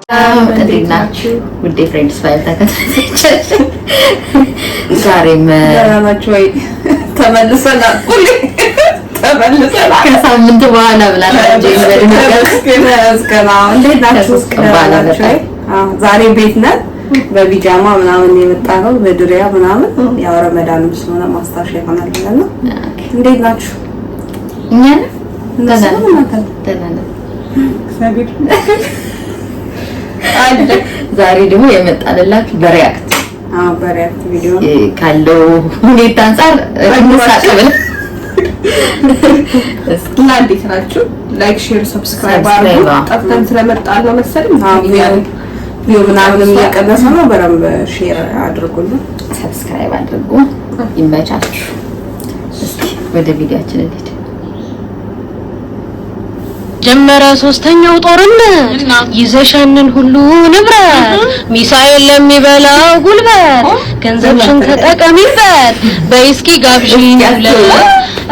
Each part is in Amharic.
እንዴት ናችሁ? ውዴ ፍሬንድስ ፋይል ተከታታዮች ዛሬም ናችሁ ወይ? ተመልሰናል። ከሳምንት በኋላ ብላችሁ እንዴት ናችሁ? ዛሬ ቤት ነን። በቢጃማ ምናምን የመጣ ነው፣ በድሪያ ምናምን ያው ረመዳንም ስለሆነ ማስታወሻ ይሆናል ብለን ነው። እንዴት ናችሁ? እኛ ዛሬ ደግሞ የመጣንላችሁ በሪያክት ቪዲዮ ካለው ሁኔታ አንፃር እንሳቀበል። እና እንዴት ናችሁ? ላይክ፣ ሼር፣ ሰብስክራይብ አድርጉ። ጠፍተን ስለመጣን ነው መሰለኝ ቪዲዮ ምናምን እየቀነሰ ነው። በደንብ ሼር አድርጉልን፣ ሰብስክራይብ አድርጉ። ይመቻችሁ። እስኪ ወደ ቪዲዮአችን እንሂድ። ጀመረ ሶስተኛው ጦርነት ይዘሻንን ሁሉ ንብረት ሚሳኤል ለሚበላው ጉልበት ገንዘብሽን ተጠቀሚበት በይስኪ ጋብዥኝ ብለህ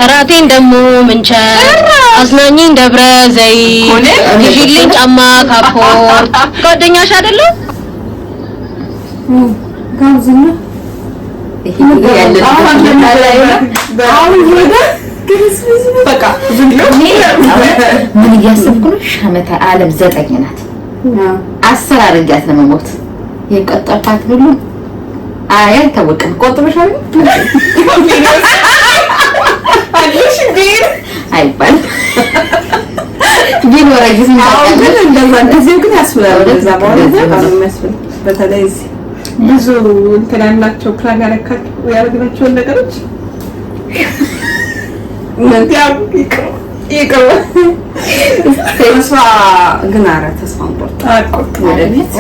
እራቴን ደሞ ምንቸር አዝናኝኝ ደብረ ዘይት ይሽልኝ ጫማ ካፖርት ጓደኛሽ አይደለም ጋብዝና ይሄ ያለ በቃ ምን እያሰብኩ ነው? ሻመታ ዓለም 9 ናት። 10 አድርጊያት ለመሞት የቀጠርኳት ሁሉ አይታወቅም። ቆጥበሻል አለሽ ቢል አይባል ቢኖር አይግስ ግን እንደዚህ ግን ያስብላል። እንደዛ ማለት ነው የሚያስብል በተለይ ብዙ እንትን ያላቸው ፕላን ያደረጋቸው ነገሮች ተስፋ ግን ኧረ ተስፋ እንቆርጥ ወደፊት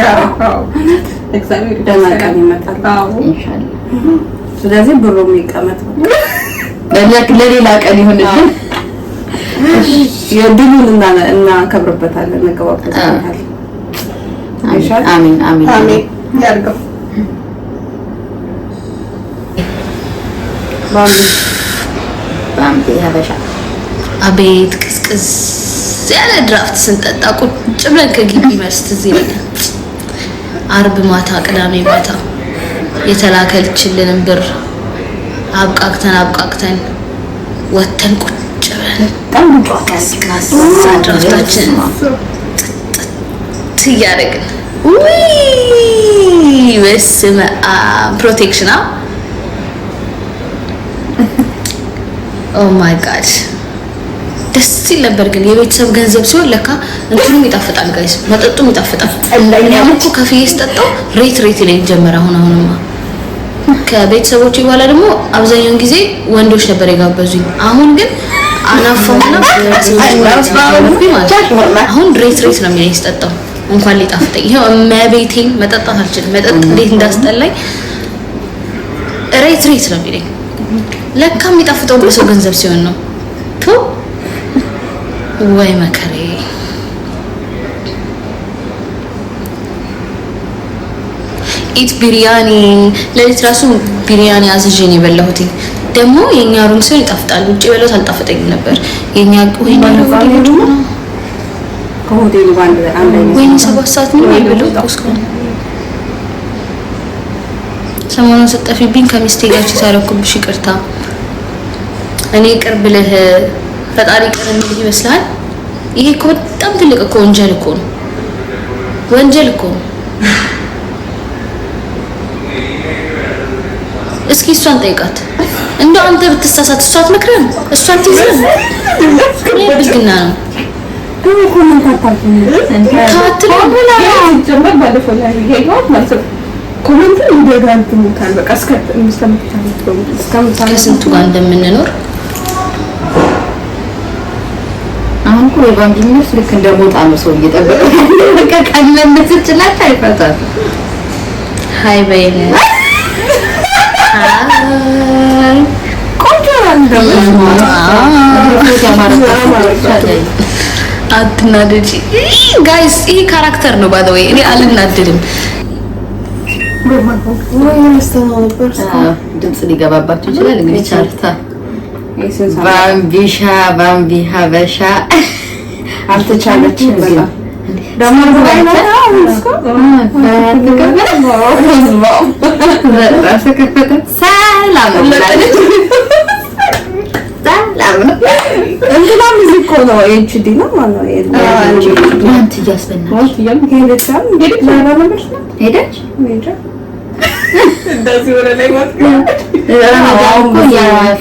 እግዚአብሔር ደህና ቀን ይመጣል ኢንሻአላህ። ስለዚህ ብሩ የሚቀመጥ ለሌላ ቀን ይሁንልን። የድሉን እናከብርበታለን፣ እንገባበታለን። አሜን አሜን አሜን ያርገው። ባምቢ ሀበሻ አቤት ቅዝቅዝ ያለ ድራፍት ስንጠጣ ቁጭ ብለን ከግቢ መስት እዚህ ላይ አርብ ማታ ቅዳሜ ማታ የተላከልችልንን ብር አብቃቅተን ወተን ቁጭ ብለን ድራፍታችን ትያደርግን በስመ አብ ፕሮቴክሽን ኦ ማይ ጋድ ደስ ሲል ነበር። ግን የቤተሰብ ገንዘብ ሲሆን ለካ እንትኑም ይጣፍጣል ጋይስ፣ መጠጡም ይጣፍጣል። እኔም እኮ ከፍዬ ስጠጣው ሬት ላይ ጀመረ። አሁንማ ከቤተሰቦቼ በኋላ ደግሞ አብዛኛውን ጊዜ ወንዶች ነበር የጋበዙኝ። አሁን ግን አናፈውና አሁን ሬት ነው የሚለኝ ስጠጣው እንኳን ሊጣፍጠኝ። ይሄው እመቤቴን መጠጣት አልችልም። መጠጥ እንዴት እንዳስጠላኝ ሬት ነው የሚለኝ። ለካ የሚጣፍጠው በሰው ገንዘብ ሲሆን ነው። ቱ ወይ መከሬ። ኢት ቢሪያኒ ለሊት ራሱ ቢሪያኒ አዝዤ ነው የበላሁት። ደግሞ የኛ ሩም ሲሆን ይጣፍጣል። ውጪ በለውት አልጣፈጠኝም ነበር። የኛ ወይ ነው ከሆቴሉ ባንድ አንድ አይነት ወይ 7 ሰዓት ነው የሚበላው ኮስኮ። ሰሞኑን ስጠፊብኝ ከሚስቴ ጋር ታረኩብሽ ይቅርታ። እኔ ቅርብ ለህ ፈጣሪ ቀረም ይመስላል። ይሄ እኮ በጣም ትልቅ እኮ ወንጀል እኮ ነው። እስኪ እሷን ጠይቃት። እንደው አንተ ብትሳሳት እሷ አትመክረም? እሷ አትይዝም? ብልግና ነው። ኮሜንት አታውቁም ጀመር ባለፈው ላይ ይሄው ማለት ነው። ኮሜንት እንደጋንት ሙታል በቃ ከስንቱ ጋር እንደምንኖር አሁን እኮ የባንዲኞች ልክ እንደሞጣ ነው ሰው እየጠበቀ በቃ ቀለነት ይችላል አይፈታም። ሃይ በይነ ቆንጆ አትናደጂ ጋይስ። ይሄ ካራክተር ነው ባይ ዘ ዌይ። እኔ አልናደድም። ድምጽ ሊገባባችሁ ይችላል እንግዲህ ቻርታ ባምቢ ሀበሻ አልተቻለችም። በቃ ደግሞ እንትና ሙዚክ እኮ ነው ኤችዲ ነው ማለት ነው። ያንተ እያስበናች ሄደች እንደዚህ ወደ ላይ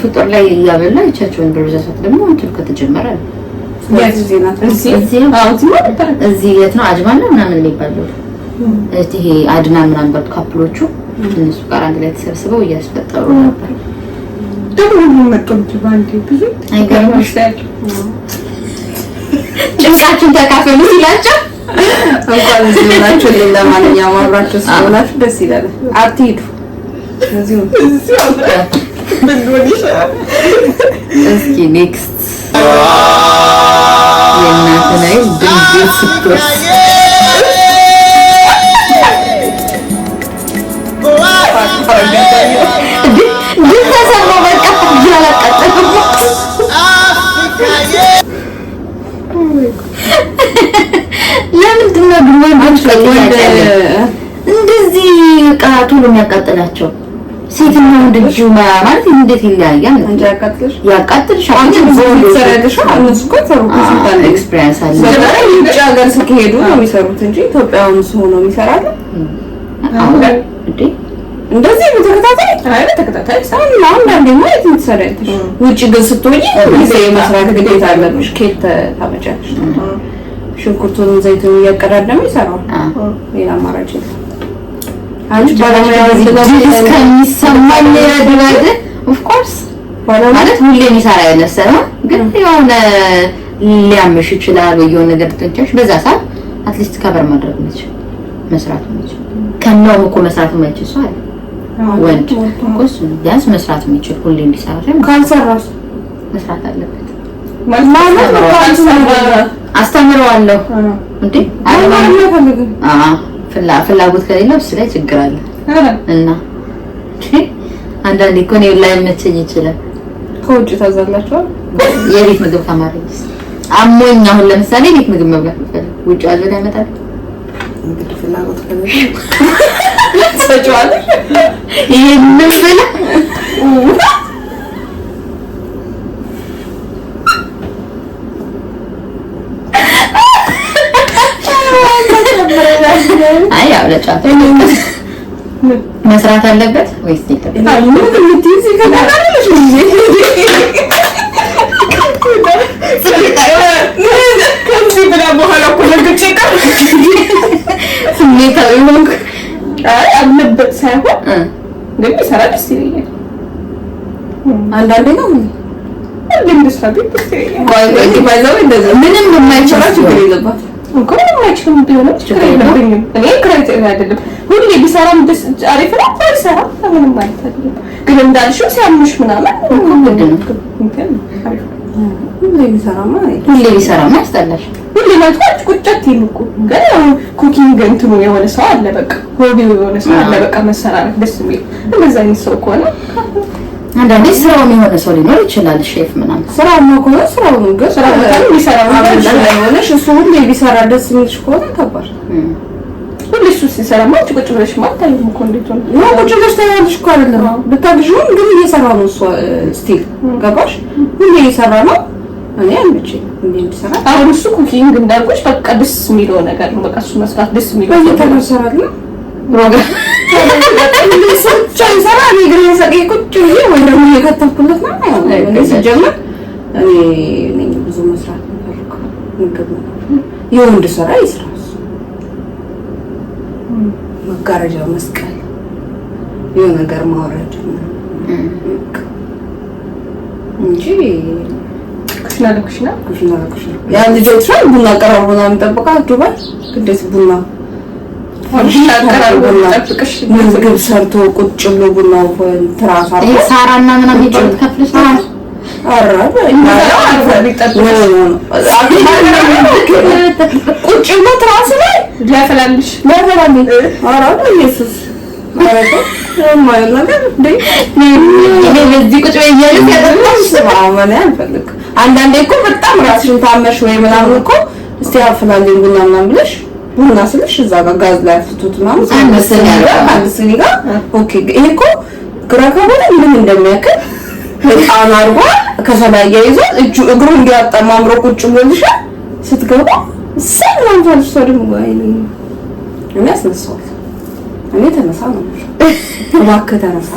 ፍጡር ላይ እያበላ ይቻቸውን በርዛት ደግሞ እንትን ከተጀመረ እዚህ የት ነው አጅማ ነው ምናምን የሚባለው ይሄ አድና ምናምን በት ካፕሎቹ እነሱ ጋር አንድ ላይ ተሰብስበው እያስፈጠሩ ነበር። ደግሞ መጥቶ ባንዴ ብዙ አይገርምሽ? ጭንቃችን ተካፈሉ ሲላቸው እንኳን እዚህ ናችሁ። ለማንኛውም አብራችሁ ስለሆናችሁ ደስ ይላል። አትሂዱ እዚሁ እስኪ ኔክስት የእናት ላይ ድንገት ስትወርስ ግን ተሰማ በቃ ያላቀጠለ ለምንድን ነው ወንዶች እንደዚህ ዕቃ ቶሎ የሚያቃጥላቸው? ሴትና ወንድ ልጅ ማለት እንዴት ይለያያል? እንጂ ያቃጥልሽ ያቃጥልሻል። አንቺ ብዙ እነሱ እኮ ተሩቁ ኤክስፒሪየንስ አለ። ውጭ ሀገር ሲሄዱ ነው የሚሰሩት እንጂ ኢትዮጵያውን ሰው ነው የሚሰራው። አሁን እንዴ እንደዚህ በተከታታይ ሳይሆን አንዳንዴ ማለት የምትሰሪያለሽ ውጭ ግን ስትሆኚ ጊዜ መስራት ግዴታ አለብሽ። ኬት ታመጫለሽ። ሽንኩርቱን ዘይቱን እያቀዳደመ ይሰራል። ሌላ አማራጭ የለም። አንቺ ባለሙያ ከሚሰማኝ ያድራደ ኦፍ ኮርስ ማለት ሁሌ የሚሰራ ያነሰና ግን የሆነ ሊያምሽ ይችላል ወይ የሆነ ነገር ትንቻሽ በዛ ሰዓት አትሊስት ከበር ማድረግ ነች መስራት ነች። ከነው እኮ መስራት የማይችል ሰው አለ ወንድ ኮስ ቢያንስ መስራት የሚችል ሁሌ እንዲሰራ ሳይሆን ካልሰራስ መስራት አለበት ማለት አስተምረዋለሁ እንዴ ፍላጎት ከሌለው እሱ ላይ ችግር አለ እና አንዳንዴ እኮ ነው ላይ መቸኝ ይችላል። ከውጭ ታዛላችኋል። የቤት ምግብ ከማረግስ አሞኝ አሁን ለምሳሌ ቤት ምግብ መብላት ፈልግ ውጭ አዘን ያመጣል። እንግዲህ ፍላጎት ከሌለው ሰጫዋል ይሄንን ብላ አይ ያው ለጫት መስራት አለበት ወይስ ይተካል? ምን ምትይዝ ከዳራለሽ ከዚህ ብላ በኋላ እኮ ለግጭ ቀር ስሜታዊ ሆንክ። አይ አለበት ሳይሆን ግን ይሰራ ደስ ይለኛል። አንዳንዴ ነው እንደምትሰራ ደስ ይለኛል። ቆይ ባይዘው እንደዚህ ምንም የማይችላችሁ ችግር የለባት እንኳን የማይችልም ቢሆን ችግር የለብኝም። እኔ ክራይቴሪያ አይደለም ሁሌ ቢሰራም ደስ አሪፍ ነው። ባይሰራ ምንም ማለት አይደለም። ግን እንዳልሽው ሲያምሽ ምናምን ሁሌ ቢሰራማ ያስጠላሽ። ሁሌ ማለት ቁጭት ይልኩ ግን ኩኪንግ እንትኑ የሆነ ሰው አለ በቃ ሆቢው የሆነ ሰው አለ በቃ መሰራራት ደስ የሚል እንደዛ አይነት ሰው ከሆነ አንዳንዴ ስራው የሆነ ሰው ሊኖር ይችላል። ሼፍ ምናምን ስራው ነው ከሆነ ስራው ነው ግን ስራው በጣም ቢሰራ ማለት እሱ ሁሌ ቢሰራ ደስ የሚልሽ ከሆነ ከባድ ሁሌ እሱ ሲሰራ ማለት ቁጭ ብለሽ ማለት አይደለም እኮ እንዴት ነው ቁጭ ብለሽ ታያለሽ እኮ አይደለም ብታግዢው ግን እየሰራ ነው እሱ ስቲል ገባሽ ሁሌ እየሰራ ነው። እኔ አንቺ እንዴ እንድሰራ አሁን እሱ ኩኪንግ እንዳልኩሽ በቃ ደስ የሚለው ነገር ነው በቃ እሱ መስራት ደስ የሚለው ነገር ነው ይሰራል ፕሮግራም ሰው ይሰራ እኔ ግን ሰቀይ ቁጭ ብዬ ወይ ደግሞ የከተፍኩለት ነው እኔ ሲጀምር እኔ ብዙ መስራት ነው ምግብ የወንድ ስራ ይስራ መጋረጃ መስቀል የሆነ ነገር ማውረድ እንጂ ኩሽና ለኩሽና ያ ልጆች ቡና ቀራርቦ ነው የሚጠብቃት ዱባይ ግዴታ ቡና ምግብ ሰርቶ ቁጭ ብሎ ቡናው ትራስ አለ ሳራና ምናምን ይጭት ከፍለሽ አራዳ ቁጭ ብሎ ትራስ ላይ ሊያፈላልሽ አራዳ ኢየሱስ አራዳ ማየት ነገር ይሄ በዚህ ቁጭ በየልስ ያደርጋሽ ማመን አልፈልግም። አንዳንዴ እኮ በጣም ራስሽን ታመሽ ወይ ምናምን እኮ እስቲ አፍላልኝ ቡና ምናምን ብለሽ ቡና ስልሽ እዛ ጋር ጋዝ ላይ አፍቶት ምናምን አንድ ስኒ ጋር ኦኬ። ይሄ እኮ ግራ ከሆነ ምን እንደሚያክል በጣም አርጓ ከሰላያ ይዞ እጁ እግሩ እንዲያጣማምሮ ቁጭ ብሎልሽ ስትገባ ሰላም ታልሽ ደግሞ አይኔ የሚያስነሳው እኔ ተነሳ ነው እባክህ ተነሳ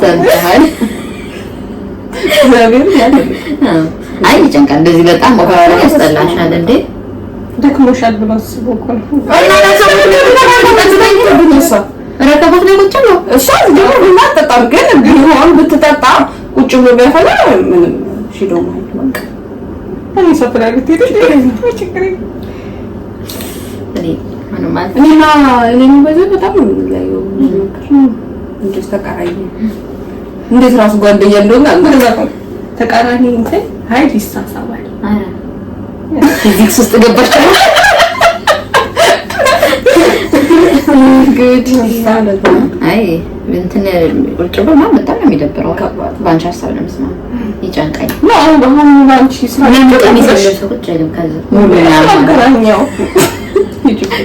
ዘቤር ያለ አይ ይጨንቃል። እንደዚህ በጣም ወራራ ያስጠላሻል እንዴ? ደክሞሻል ብሎ አስቦ እኮ ነው። ረከቦት ላይ ቁጭ ብሎ እሷ ደግሞ ቡና አትጠጣም፣ ግን ቢሆን ብትጠጣ ቁጭ ብሎ ቢያፈላ ምንም ሽዶ ማለት በቃ እኔ ሰፈራግ ትሄድሽ ችግር እኔና እኔ በዚህ በጣም ነው የሚለየው ነገር እንዴት ተቃራኒ እንዴት ራሱ ጓደኛ እንደሆነ አንተ ተቃራኒ እንትን ሀይል ይሳሳባል። ፊዚክስ ውስጥ ገባሽ ጉድ አይ እንትን ቁጭ ብሎ ማለት በጣም ነው የሚደብረው። ባንቺ ሀሳብ ለመስማት ይጨንቃል። አሁን ባንቺ ስራ የሚሰለሰው ቁጭ አይልም። ከዛ ሙሉ ያገናኘው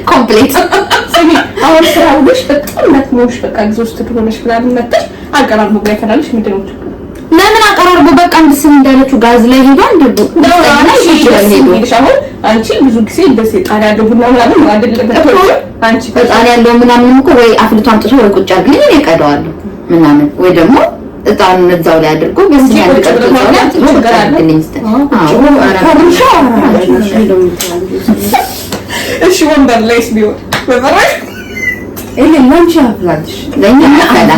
ኮምፕሊት አሁን ስራው ልጅ በጣም ለትሞሽ በቃ ጊዜ ውስጥ ትሆነሽ ምናምን መጥተሽ አቀራርቦ ጋር ይፈላልሽ ምንድን ነው ለምን አቀራርቦ በቃ እንድስም እንዳለችው ጋዝ ላይ ሄዷል እንዴ? አሁን አንቺ ብዙ ጊዜ እንደዚህ ጣሪያ ያለው ቡና ምናምን አይደለም አንቺ ጣሪያ ያለው ምናምን እኮ ወይ አፍልቶ አምጥቶ ወይ ቁጭ አድርገኝ እኔ እቀዳዋለሁ ምናምን ወይ ደግሞ እጣን እዛው ላይ አድርጎ በዚህ ያለ ቀጥታ ላይ አጥቶ ገራልኝ ስተ እሺ ወንበር ላይስ ቢሆን በፈራሽ እኔ ማንቺ አፍላልሽ ለኛ አላ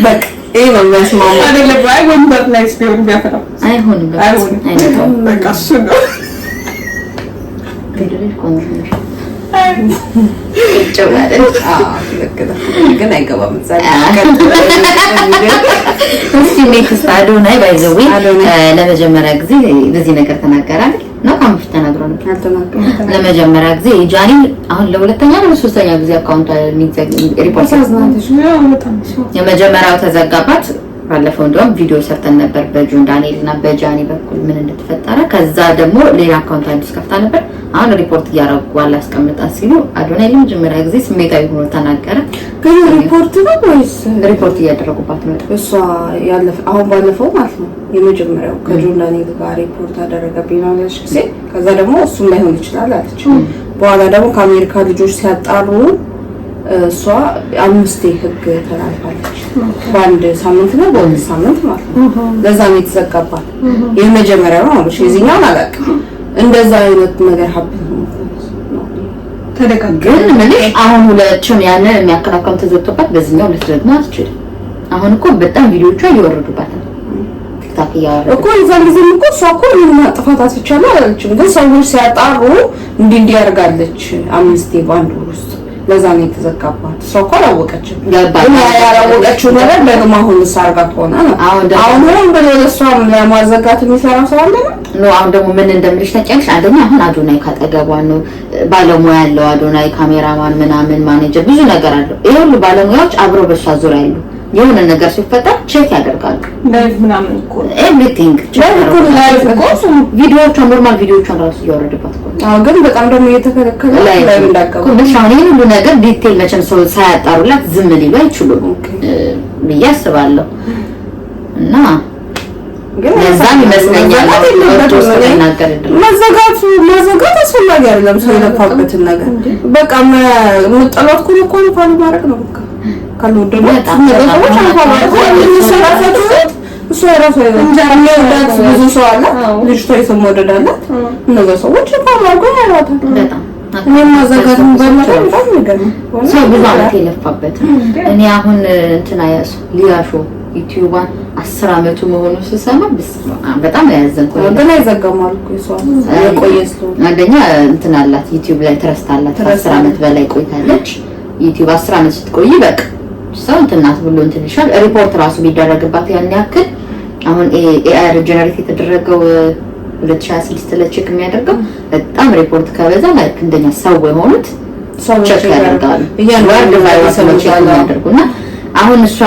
በቃ ይሄ ነው መስማማ አይደለም። ባይ ወንበር ላይስ ቢሆን ቢያፈራ አይሆንም አይሆንም በቃ እሱ ነው ቢደረሽ ኮንሽን ግን አይገባም እስቲ ኔክስት አዶናይ ባይዘው ለመጀመሪያ ጊዜ በዚህ ነገር ተናገረ አይደል? ነው ካምፍት ተናግሮ ነው ለመጀመሪያ ጊዜ ጃኒ አሁን ለሁለተኛ ነው ለሶስተኛ ጊዜ አካውንት ሪፖርት የመጀመሪያው ተዘጋባት። ባለፈው እንደውም ቪዲዮ ሰርተን ነበር በጆን ዳንኤል እና በጃኒ በኩል ምን እንደተፈጠረ። ከዛ ደግሞ ሌላ አካውንት አዲስ ከፍታ ነበር። አሁን ሪፖርት እያደረጉ አላስቀምጣ ሲሉ አዶናይ ለመጀመሪያ ጊዜ ስሜታዊ ሆኖ ተናገረ። ግን ሪፖርት ነው ወይስ ሪፖርት እያደረጉባት ነው? እሷ ያለፈ አሁን ባለፈው ማለት ነው የመጀመሪያው ከጆን ዳንኤል ጋር ሪፖርት አደረገብኝ ማለት ጊዜ ከዛ ደግሞ እሱም ላይሆን ይችላል አለች። በኋላ ደግሞ ከአሜሪካ ልጆች ሲያጣሩ እሷ 5 ህግ ተላልፋለች በአንድ ሳምንት ነው በአንድ ሳምንት ማለት ነው። ለዛ ነው የተዘጋባት። የመጀመሪያው ነው ማለት የዚህኛውን አላውቅም። እንደዛ አይነት ነገር ሀብት ነው ግን ምን አሁን ሁለቱም ያነ የሚያከራከም ተዘግቶባት በዚህኛው ልትደግሞ አትችልም። አሁን እኮ በጣም ቪዲዮቿ እየወረዱባት ነው ቲክታክ እያወረዱ እኮ የዛን ጊዜ እኮ እሷ እኮ ጥፋት አትቻለ አላለችም። ግን ሰዎች ሲያጣሩ እንዲህ ያደርጋለች 5 በአንድ ወር ውስጥ ለዛ ነው የተዘጋባት። እሷ እኮ አላወቀችም። ግን ያላወቀችው ነገር ደግሞ አሁን ሳርጋት ሆነ ነው። አሁን በለሷ ለማዘጋት የሚሰራ ሰው አለ ነው። አሁን ደግሞ ምን እንደምልሽ ታውቂያለሽ? አንደኛ አሁን አዶናይ ካጠገቧ ነው ባለሙያ ያለው አዶናይ ካሜራማን ምናምን ማኔጀር ብዙ ነገር አለው። ይሄ ሁሉ ባለሙያዎች አብረው በሷ ዙሪያ ያሉ የሆነ ነገር ሲፈጠር ቼክ ያደርጋሉ። ላይቭ ምናምን እኮ ኤቭሪቲንግ ላይቭ እኮ ቪዲዮዎቿ ኖርማል ቪዲዮዎቿን ራሱ እያወረደባት እኮ ግን በጣም ደግሞ እየተከለከለ ላይቭ እንዳቀው አሁን ይሄን ሁሉ ነገር ዲቴል መቼም ሰው ሳያጣሩላት ዝም ሊሉ አይችሉም ብዬ አስባለሁ። እና ግን ለዛም ይመስለኛል መዘጋት አስፈላጊ አይደለም። ሰው የለፋበትን ነገር በቃ መጠላት እኮ ፋሉ ማድረግ ነው። በቃ ካልወደዱ ነገሮች አንፋማለት እሱ ራሱ የሚወዳት ብዙ ሰው አለ። ልጅቷ የሰው መውደድ አላት። እነዛ ሰዎች እንኳን ያሏታል በጣም እኔም ማዘጋትም ባልመጣ በጣም ነገር ነው። ሰው ብዙ አመት የለፋበት እኔ አሁን እንትና ያሱ ሊያሾ ዩቲዩባን 10 አመቱ መሆኑ ስሰማ በጣም ያዘንኩኝ። ግን አይዘጋማል እኮ እሷ የቆየስ አንደኛ እንትና አላት ዩቲዩብ ላይ ትረስት አላት። 10 አመት በላይ ቆይታለች። ዩቲዩብ 10 አመት ስትቆይ በቃ ሰው እንትናት ብሎ እንትን ይሻል ሪፖርት ራሱ ቢደረግባት ያን ያክል አሁን ኤአይ ጀነሬት የተደረገው 2026 ላይ ቼክ የሚያደርገው በጣም ሪፖርት ከበዛ ላይክ እንደኛ ሰው የሆኑት ቼክ ያደርጋሉ። ወርድ ቫይረስ ቼክ ያደርጉና አሁን እሷ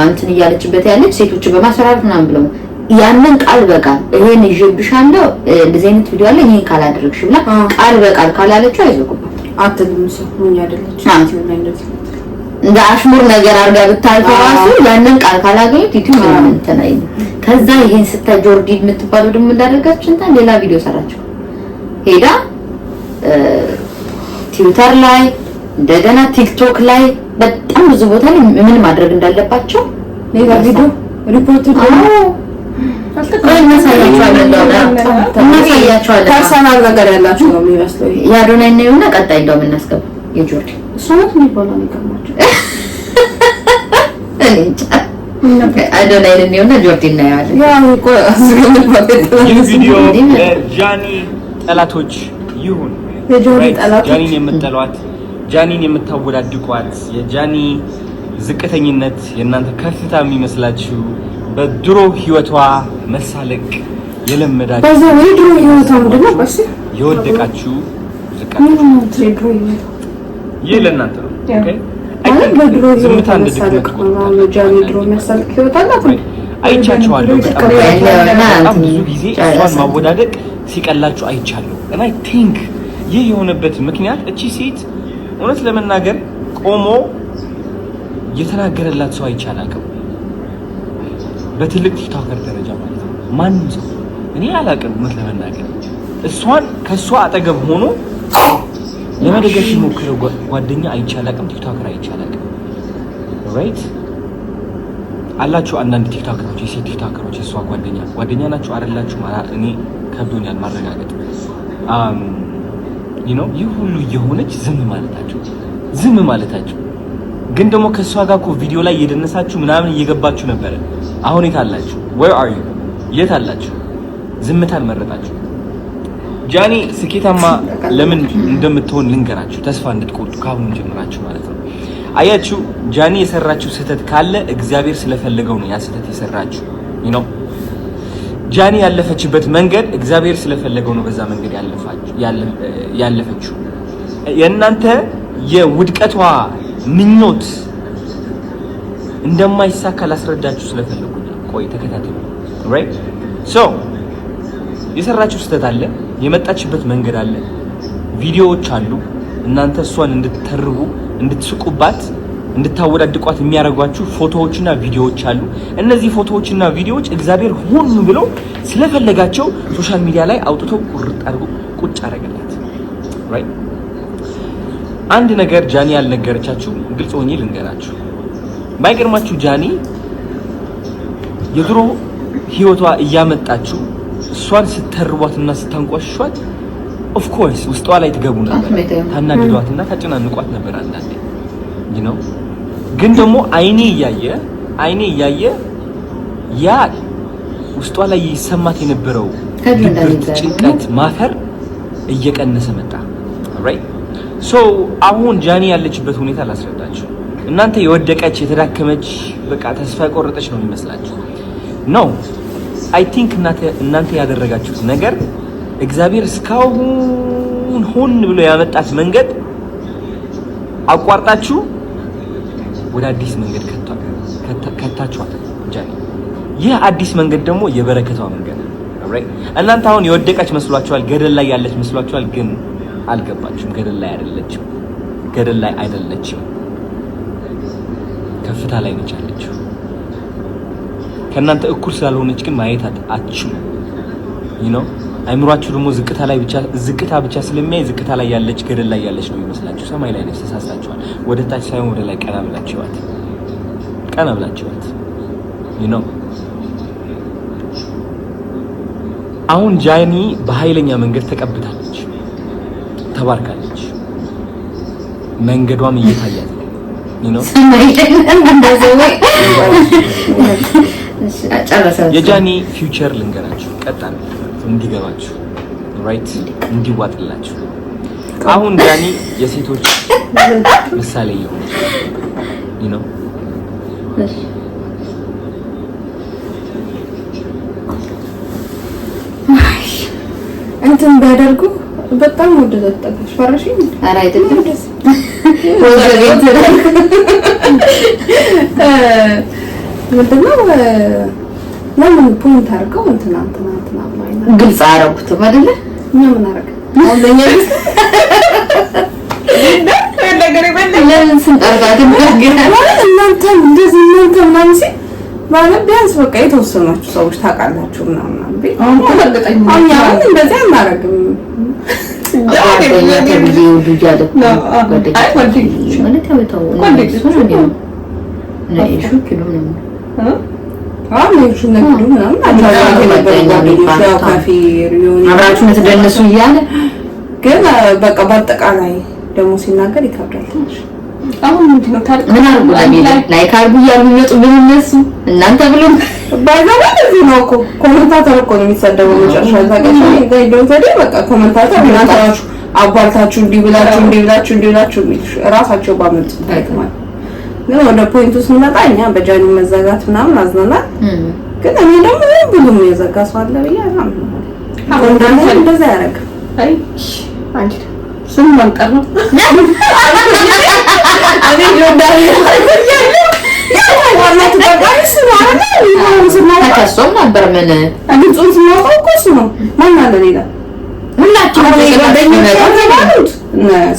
እንትን እያለችበት ያለች ሴቶች በማሰራራት ምናምን ብለው ያንን ቃል በቃል ይሄን ይዤብሻለሁ እንደዚህ አይነት ቪዲዮ አለ ይሄን ካላደረግሽ ብላ ቃል በቃል ካላለችው አይዘጉባት አትልም ሰው ምን ያደለች እንደ አሽሙር ነገር አድርጋ ብታልፈው ራሱ ያንን ቃል ካላገኘት ዩቲዩብ ምን እንተናይ ከዛ ይሄን ስታይ ጆርዲ የምትባለው ደግሞ እንዳደረጋች እንታ ሌላ ቪዲዮ ሰራቸው ሄዳ ትዊተር ላይ እንደገና ቲክቶክ ላይ በጣም ብዙ ቦታ ላይ ምን ማድረግ እንዳለባቸው ሌላ ቪዲዮ ሪፖርት ፐርሰናል ነገር ያላችሁ ነው የሚመስለው ያዶና እና ቀጣይ እንደውም እናስገባ የጆርዲ ሶት የሚባለው ነው አዶናይ እና ጆርዲ እናያለን ይህ ቪዲዮ ጃኒ ጠላቶች ይሁን ጃኒን የምትጠሏት ጃኒን የምታወዳድቋት የጃኒ ዝቅተኝነት የእናንተ ከፍታ የሚመስላችሁ በድሮ ህይወቷ መሳለቅ የለመዳችሁ በዛው ድሮ ህይወቷ ምንድነው በስ የወደቃችሁ ዝቃችሁ ይህ ለእናንተ ነው ኦኬ በድሮ ህይወቷ መሳለቅ ነው ጃኒ ድሮ መሳለቅ ህይወታላት አይቻችኋለሁ በጣም ብዙ ጊዜ እሷን ማወዳደቅ ሲቀላችሁ አይቻለሁ and I think ይህ የሆነበት ምክንያት እቺ ሴት እውነት ለመናገር ቆሞ የተናገረላት ሰው አይቻላልከው በትልቅ ቲክቶከር ደረጃ ማለት ነው ማንም ሰው እኔ አላውቅም እውነት ለመናገር እሷን ከሷ አጠገብ ሆኖ ለመደገፍ የሞከረው ጓደኛ አይቻላልከም ቲክቶከር አይቻላልከም ራይት አላችሁ አንዳንድ ቲክቶከሮች የሴት ቲክቶከሮች እሷ ጓደኛ ናችሁ አይደላችሁ እኔ ከብዶኛል ማረጋገጥ you know ይህ ሁሉ የሆነች ዝም ማለታችሁ ግን ደግሞ ከሷ ጋር እኮ ቪዲዮ ላይ እየደነሳችሁ ምናምን እየገባችሁ ነበር አሁን የት አላችሁ where are you የት አላችሁ ዝምታን መረጣችሁ ጃኒ ስኬታማ ለምን እንደምትሆን ልንገራችሁ ተስፋ እንድትቆርጡ ካሁን ጀምራችሁ ማለት ነው አያችሁ ጃኒ የሰራችሁ ስህተት ካለ እግዚአብሔር ስለፈለገው ነው ያ ስህተት የሰራችሁ you know ጃኒ ያለፈችበት መንገድ እግዚአብሔር ስለፈለገው ነው በዛ መንገድ ያለፈችው የእናንተ የውድቀቷ ምኞት እንደማይሳካ ላስረዳችሁ ስለፈለኩ ቆይ ተከታተሉ right so የሰራችሁ ስህተት አለ የመጣችበት መንገድ አለ ቪዲዮዎች አሉ እናንተ እሷን እንድትተርቡ እንድትስቁባት እንድታወዳድቋት የሚያረጋችሁ ፎቶዎችና ቪዲዮዎች አሉ እነዚህ ፎቶዎችና ቪዲዮዎች እግዚአብሔር ሆን ብሎ ስለፈለጋቸው ሶሻል ሚዲያ ላይ አውጥቶ ቁርጥ አድርጎ ቁጭ አረጋላት right አንድ ነገር ጃኒ ያልነገረቻችሁ ግልጽ ሆኜ ልንገራችሁ ማይገርማችሁ ጃኒ የድሮ ህይወቷ እያመጣችሁ እሷን ስተርቧትና ስታንቋሽሿት of course ውስጧ ላይ ትገቡ ነበር ታናድዷትና ታጨናንቋት ነበር አንዳንዴ you know ግን ደግሞ አይኔ እያየ ያ ውስጧ ላይ ይሰማት የነበረው ጭንቀት ማፈር እየቀነሰ መጣ right so አሁን ጃኒ ያለችበት ሁኔታ ላስረዳችሁ እናንተ የወደቀች የተዳከመች በቃ ተስፋ የቆረጠች ነው የሚመስላችሁ no I think እናንተ ያደረጋችሁት ነገር እግዚአብሔር እስካሁን ሆን ብሎ ያመጣት መንገድ አቋርጣችሁ ወደ አዲስ መንገድ ከታችኋት ጃኒ ይህ አዲስ መንገድ ደግሞ የበረከቷ መንገድ right እናንተ አሁን የወደቀች መስሏችኋል ገደል ላይ ያለች መስሏችኋል ግን አልገባችሁም ገደል ላይ አይደለችም ከፍታ ላይ ነች ያለችው ከእናንተ እኩል ስላልሆነች ግን ማየት አትችሉ you know አይምሯችሁ ደግሞ ዝቅታ ብቻ ስለሚያይ ዝቅታ ላይ ያለች ገደል ላይ ያለች ነው የሚመስላችሁ ሰማይ ላይ ነች ተሳስታችኋል ወደ ታች ሳይሆን ወደ ላይ ቀና ብላችኋት you know አሁን ጃኒ በኃይለኛ መንገድ ተቀብታለች ተባርካለች መንገዷም እየታያት ነው you know የጃኒ ፊውቸር ልንገራችሁ ቀጣይ እንዲገባችሁ right እንዲዋጥላችሁ አሁን ጃኒ የሴቶች ምሳሌ ይሆናል you know እንትን ቢያደርጉ በጣም ወደ ተጠቀሽ ፈራሽ ኧረ አይደለም ምንድነው ለምን ፖይንት አድርገው እንትና ግልጽ አደረጉትም አይደለ? እኛ ምን አደረገ አሁን ለኛ ነገር ይበልጥ ለምን ስንጠርጋት ማለት እናንተ እንደዚህ እናንተ ምናምን ሲል ማለት ቢያንስ በቃ የተወሰናችሁ ሰዎች ታውቃላችሁ ምናምን ቢል አሁን እንደዚህ አናደርግም። አብራችሁ ትደነሱ እያለ ግን በቃ በአጠቃላይ ደግሞ ሲናገር ይከብዳል ትንሽ። አሁን ምንድነው ታዲያ ምን አርጉ ላይ ካርጉ ያሉ የሚመጡ ምን እነሱ እናንተ ብሎ ባይዛባ እዚህ ነው እኮ ኮሜንታተር እኮ ነው የሚሰደበው። መጨረሻ ታገሽ ጋይዶን ታዲያ በቃ ኮሜንታተር እናንተራችሁ አባልታችሁ እንዲብላችሁ ራሳቸው ባመጡ ታይተማል። ግን ወደ ፖይንቱ ስንመጣ እኛ በጃኒ መዘጋት ምናምን አዝነናል። ግን እኔ ደግሞ ሁሉም የዘጋ ሰው አለ ብዬ አሁን እንደዛ ያደርግ አይ አንቺ ስም ማንቀር ነው አቤ ጆዳሪ ዋናት በቃይስ ነው ተከሶም ነበር ምን አግንጹን ስናውቀው እኮ እሱ ነው። ማን አለ ሌላ ሁላችሁ ጓደኞች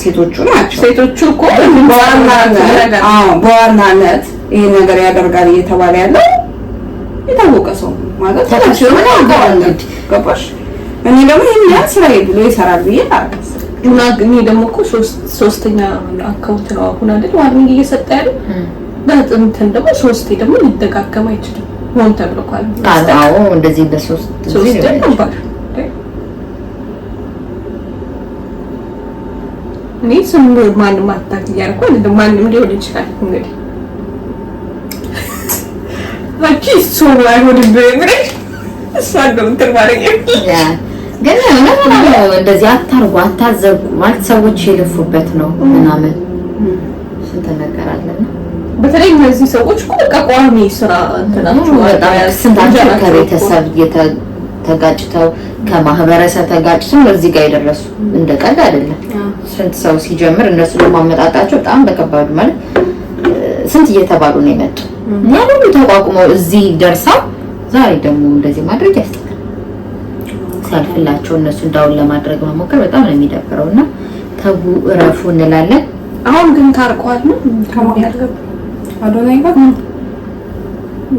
ሴቶቹ ናቸው። ሴቶቹ እኮ በዋናነት ይሄ ነገር ያደርጋል እየተባለ ያለው የታወቀ ሰው ማለት ተከሶ ነው እንግዲህ ገባሽ። እኔ ደግሞ ይሄን ስራ ብሎ ይሰራል ብዬ ታውቃለህ። እና ግን ደግሞ እኮ ሶስተኛ አካውንት ነው አሁን አይደል ዋርኒንግ እየሰጠ ያለው በእንትን ደግሞ ሶስቴ ደግሞ ሊደጋገም አይችልም። ሆን ተብሏል። አዎ እንደዚህ በሶስት ነበር። እኔ ስም ማንም አታክ እያልኩ ማንም ሊሆን ይችላል እንግዲህ አቺ ሶራ አይሆንም ብለሽ እሷን ተማረኝ ግን እንደዚህ አታርጉ አታዘጉ ማለት ሰዎች የለፉበት ነው ምናምን ስንት ነገር አለና በተለይ እነዚህ ሰዎች እኮ በቃ ቋሚ ስራ እንትናቸው ስንታቸው ከቤተሰብ ተጋጭተው ከማህበረሰብ ተጋጭተው እዚህ ጋር የደረሱ እንደቀልድ አይደለም። ስንት ሰው ሲጀምር እነሱ ደግሞ አመጣጣቸው በጣም በከባዱ ማለት ስንት እየተባሉ ነው የመጡ ያ ሁሉ ተቋቁመው እዚህ ደርሰው ዛሬ ደግሞ እንደዚህ ማድረግ ያስጠላል። ሲያልፍላቸው እነሱ እንዳውን ለማድረግ መሞከር በጣም ነው የሚደብረውና ተጉ እረፉ እንላለን። አሁን ግን ታርቋል ነው ከማያደርግ አዶናይ ጋር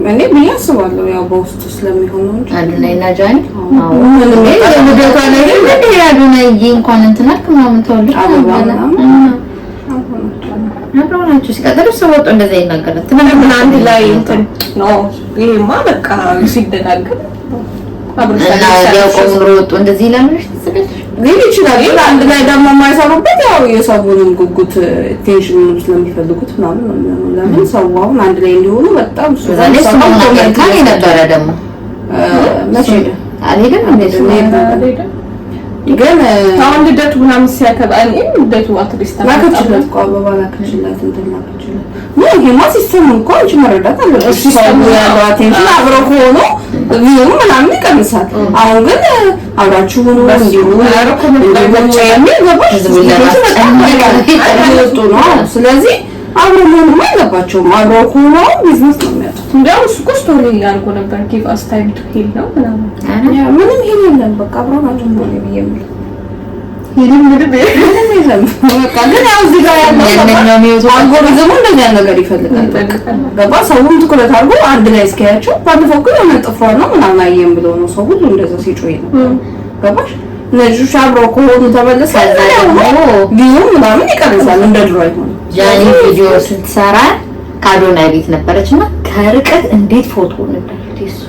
እኔ ምን ያስባለሁ ያው በውስጡ ስለሚሆን ነው እንጂ አዶናይና ጃኒ አዎ አዶናይ እንኳን እንትናክ ምናምን ተወልድ አብረውናቸው ሲቀጥሉ ሰወጡ እንደዛ ይናገራል። ትናንትና አንድ ላይ እንትን ነው ይሄማ በቃ ሲደናገር እና ያው ቆምሮ ወጡ እንደዚህ ይላልሽ ተሰደሽ ግን ይችላል። አንድ ላይ ደግሞ የማይሰሩበት ያው የሰቡንም ጉጉት ቴንሽን ስለሚፈልጉት ምናምን ነው የሚሆነው። ለምን ሰው አሁን አንድ ላይ እንዲሆኑ በጣም ዛሬ ሰሞኑን አሜሪካን የነበረ ደግሞ መቼ አልሄደም እንዴት ነው ግን አሁን ልደቱ ምናምን ሲያከብር ልደቱ አትሊስት ላከችለት እኮ አበባ ላከችለት እንትን ላከችለት ነው ይሄማ ሲስተም እንኳን አንቺ መረዳት አለብሽ። ሲስተም ያለው አቴንሽን አብሮ ሆኖ ቪው ምናምን ይቀንሳል። አሁን ግን አብራችሁ ሆኖ እንዲሁ ስለዚህ አብሮ ሆኖ አይገባቸውም። አብሮ ሆኖ ቢዝነስ ነው የሚያጡት። እንደው እሱ እኮ ስቶሪ ያልኩ ነበር ጊቭ አስ ታይም ቱ ሂል ነው ምናምን ምንም ሂል የለም። በቃ አብሮ ናቸው ነው የሚየምል ምንም የለም። በቃ ግን ያው እዚህ ጋር ያለው አልጎሪዝሙ እንደዚያ ነገር ይፈልጋል። ገባ ሰውም ትኩረት አድርጎ አንድ ላይ እስኪያቸው ባለፈው ግን የሆነ ጥፍሯ ነው ምናምን አየም ብሎ ነው ሰው ሁሉ እንደዛ ሲጮይ ነው። ገባሽ ነጁሽ አብሮ ከሆኑ ተመለሰ ቪው ምናምን ይቀርሳል እንደ ድሮ አይሆንም። ጃኒ ቪዲዮ ስትሰራ ከአዶናይ ቤት ነበረችና ከርቀት እንዴት ፎቶ እንደደረሰ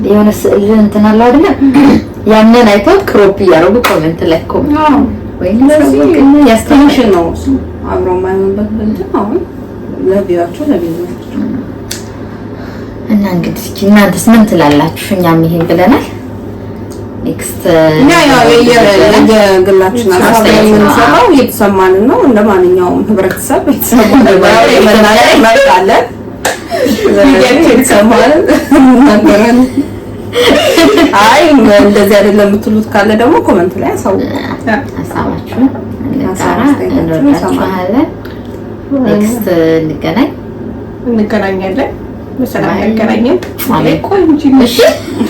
የሆነ ስዕል እንትን አለ አይደል ያንን አይተው ክሮፕ ያደረጉ ኮሜንት ላይ ኮሜንት ወይ ነው ያስተንሽን ነው አብሮ ማይሆንበት እንትን አሁን ለቪዲዮአቸው ለቢዝነሳቸው እና እንግዲህ እናንተስ ምን ትላላችሁ? እኛም ይሄን ብለናል። ኔክስት የግላችን አስተያየት የተሰማንን ነው። እንደማንኛውም ህብረተሰብ የተሰማን መጣለን የተሰማንን እናገራለን። አይ እንደዚህ አይደለም የምትሉት ካለ ደግሞ ኮሜንት ላይ አሳውቁ። ሀሳባችሁን እንጋራለን። ኔክስት እንገናኛለን። በሰላም ያገናኘን። አሜን። ቆይ እንጂ እሺ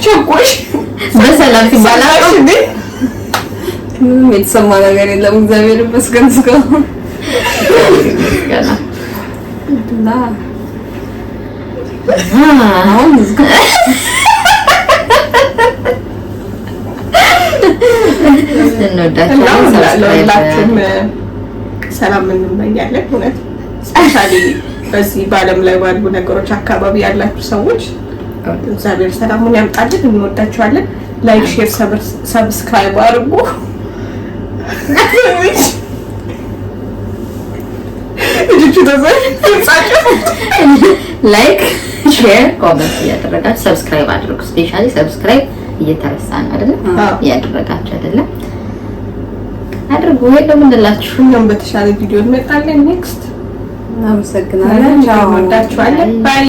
ቸኮሽ በሰላም ሲባላሽ እንዴ ምንም የተሰማ ነገር የለም። እግዚአብሔር ይመስገን እስካሁን እና አሁን እንወዳችኋለን። ሰላም እንመኛለን። እውነት ስፔሻሊ በዚህ በዓለም ላይ ባሉ ነገሮች አካባቢ ያላችሁ ሰዎች እግዚአብሔር ሰላሙን ያምጣልን። እንወዳችኋለን። ላይክ፣ ሼር፣ ሰብስክራይብ አድርጉ። ላይክ፣ ሼር፣ ኮሜንት እያደረጋችሁ ሰብስክራይብ አድርጉ። ስፔሻሊ ሰብስክራይብ እየተረሳ ነው አይደል? እያደረጋችሁ አይደለም? አድርጉ። ወይ ለምንላችሁ እኛም በተሻለ ቪዲዮ እንመጣለን። ኔክስት እናመሰግናለን። ቻው። እንወዳችኋለን። ባይ